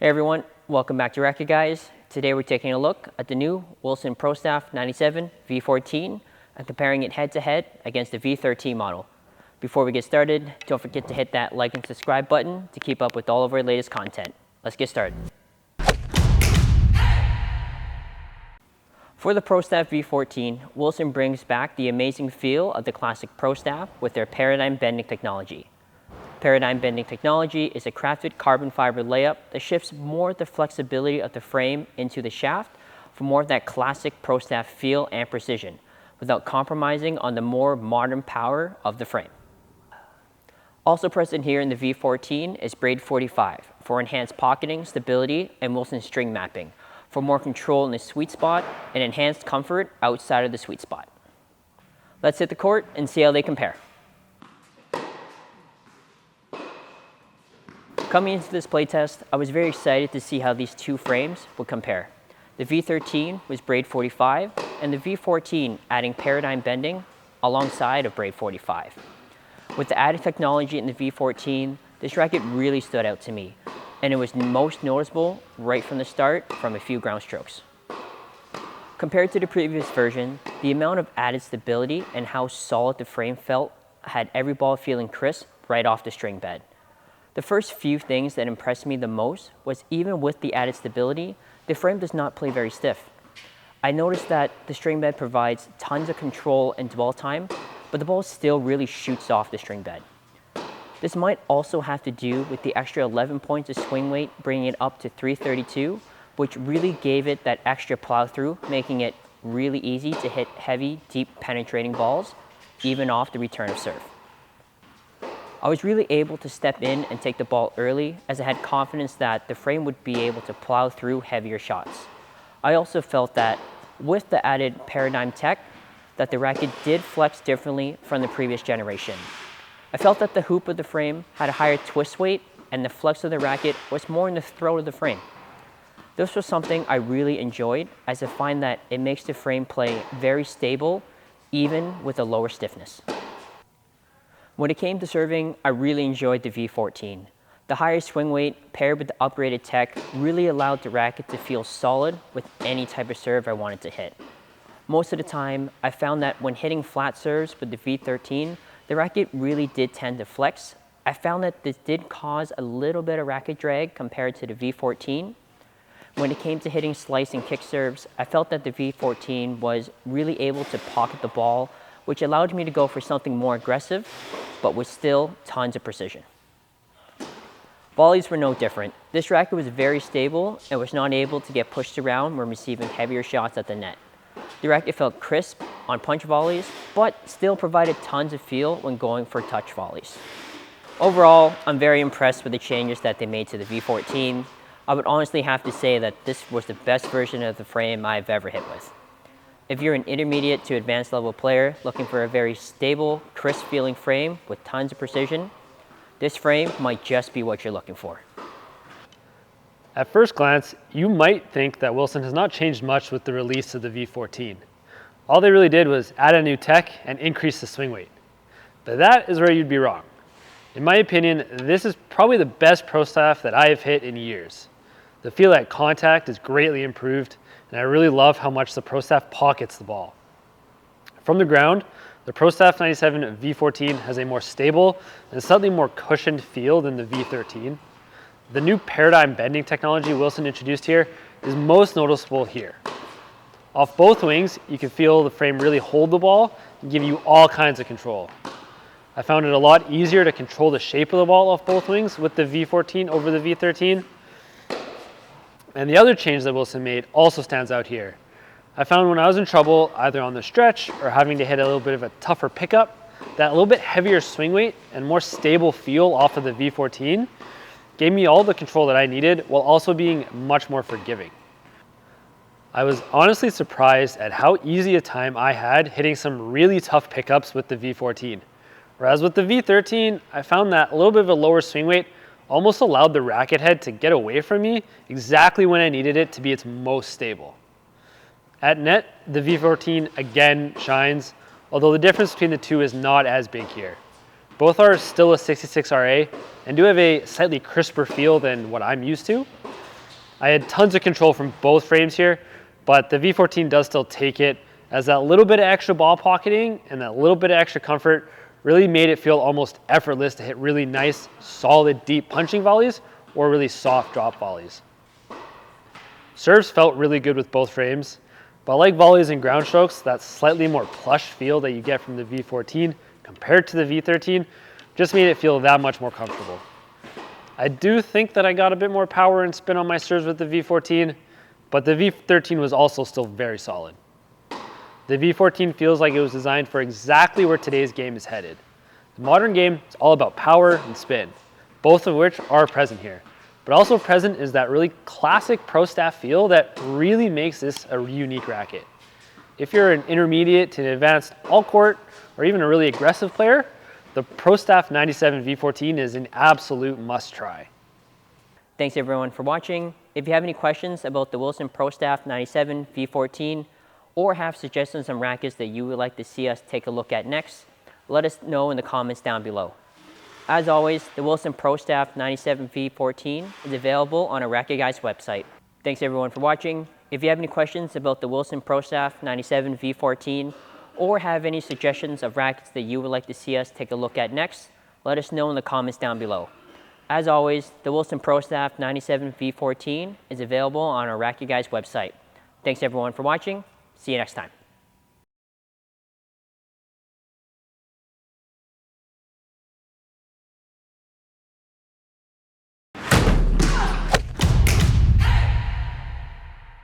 Hey everyone, welcome back to RacquetGuys. Today we're taking a look at the new Wilson Pro Staff 97 v14 and comparing it head to head against the v13 model. Before we get started, don't forget to hit that like and subscribe button to keep up with all of our latest content. Let's get started. For the Pro Staff v14, Wilson brings back the amazing feel of the classic Pro Staff with their paradigm bending technology. Paradigm bending technology is a crafted carbon fiber layup that shifts more of the flexibility of the frame into the shaft for more of that classic Pro Staff feel and precision, without compromising on the more modern power of the frame. Also present here in the v14 is braid 45 for enhanced pocketing, stability, and Wilson string mapping for more control in the sweet spot and enhanced comfort outside of the sweet spot. Let's hit the court and see how they compare. Coming into this playtest, I was very excited to see how these two frames would compare. The v13 was braid 45 and the v14 adding paradigm bending alongside of braid 45. With the added technology in the v14, this racket really stood out to me, and it was most noticeable right from the start from a few ground strokes. Compared to the previous version, the amount of added stability and how solid the frame felt had every ball feeling crisp right off the string bed. The first few things that impressed me the most was even with the added stability, the frame does not play very stiff. I noticed that the string bed provides tons of control and dwell time, but the ball still really shoots off the string bed. This might also have to do with the extra 11 points of swing weight, bringing it up to 332, which really gave it that extra plow through, making it really easy to hit heavy, deep penetrating balls, even off the return of serve. I was really able to step in and take the ball early, as I had confidence that the frame would be able to plow through heavier shots. I also felt that with the added paradigm tech, that the racket did flex differently from the previous generation. I felt that the hoop of the frame had a higher twist weight and the flex of the racket was more in the throat of the frame. This was something I really enjoyed, as I find that it makes the frame play very stable even with a lower stiffness. When it came to serving, I really enjoyed the v14. The higher swing weight paired with the upgraded tech really allowed the racket to feel solid with any type of serve I wanted to hit. Most of the time, I found that when hitting flat serves with the v13, the racket really did tend to flex. I found that this did cause a little bit of racket drag compared to the v14. When it came to hitting slice and kick serves, I felt that the v14 was really able to pocket the ball, which allowed me to go for something more aggressive, but with still tons of precision. Volleys were no different. This racket was very stable and was not able to get pushed around when receiving heavier shots at the net. The racket felt crisp on punch volleys, but still provided tons of feel when going for touch volleys. Overall, I'm very impressed with the changes that they made to the v14. I would honestly have to say that this was the best version of the frame I've ever hit with. If you're an intermediate to advanced level player looking for a very stable, crisp feeling frame with tons of precision, this frame might just be what you're looking for. At first glance, you might think that Wilson has not changed much with the release of the v14. All they really did was add a new tech and increase the swing weight. But that is where you'd be wrong. In my opinion, this is probably the best Pro Staff that I have hit in years. The feel at contact is greatly improved, and I really love how much the Pro Staff pockets the ball. From the ground, the Pro Staff 97 v14 has a more stable and slightly more cushioned feel than the v13. The new paradigm bending technology Wilson introduced here is most noticeable here. Off both wings, you can feel the frame really hold the ball and give you all kinds of control. I found it a lot easier to control the shape of the ball off both wings with the v14 over the v13. And the other change that Wilson made also stands out here. I found when I was in trouble, either on the stretch or having to hit a little bit of a tougher pickup, that a little bit heavier swing weight and more stable feel off of the v14 gave me all the control that I needed while also being much more forgiving. I was honestly surprised at how easy a time I had hitting some really tough pickups with the v14. Whereas with the v13, I found that a little bit of a lower swing weight almost allowed the racket head to get away from me exactly when I needed it to be its most stable. At net, the v14 again shines, although the difference between the two is not as big here. Both are still a 66 RA and do have a slightly crisper feel than what I'm used to. I had tons of control from both frames here, but the v14 does still take it, as that little bit of extra ball pocketing and that little bit of extra comfort really made it feel almost effortless to hit really nice, solid, deep punching volleys or really soft drop volleys. Serves felt really good with both frames, but like volleys and ground strokes, that slightly more plush feel that you get from the v14 compared to the v13 just made it feel that much more comfortable. I do think that I got a bit more power and spin on my serves with the v14, but the v13 was also still very solid. The v14 feels like it was designed for exactly where today's game is headed. The modern game is all about power and spin, both of which are present here. But also present is that really classic pro staff feel that really makes this a unique racket. If you're an intermediate to an advanced all court or even a really aggressive player, the Pro Staff 97 V14 is an absolute must try. Thanks everyone for watching. If you have any questions about the Wilson Pro Staff 97 V14 or have suggestions on rackets that you would like to see us take a look at next, let us know in the comments down below. As always, the Wilson Pro Staff 97 V14 is available on our RacquetGuys website. Thanks everyone for watching. If you have any questions about the Wilson Pro Staff 97 V14 or have any suggestions of rackets that you would like to see us take a look at next, let us know in the comments down below. As always, the Wilson Pro Staff 97 V14 is available on our RacquetGuys website. Thanks everyone for watching. See you next time.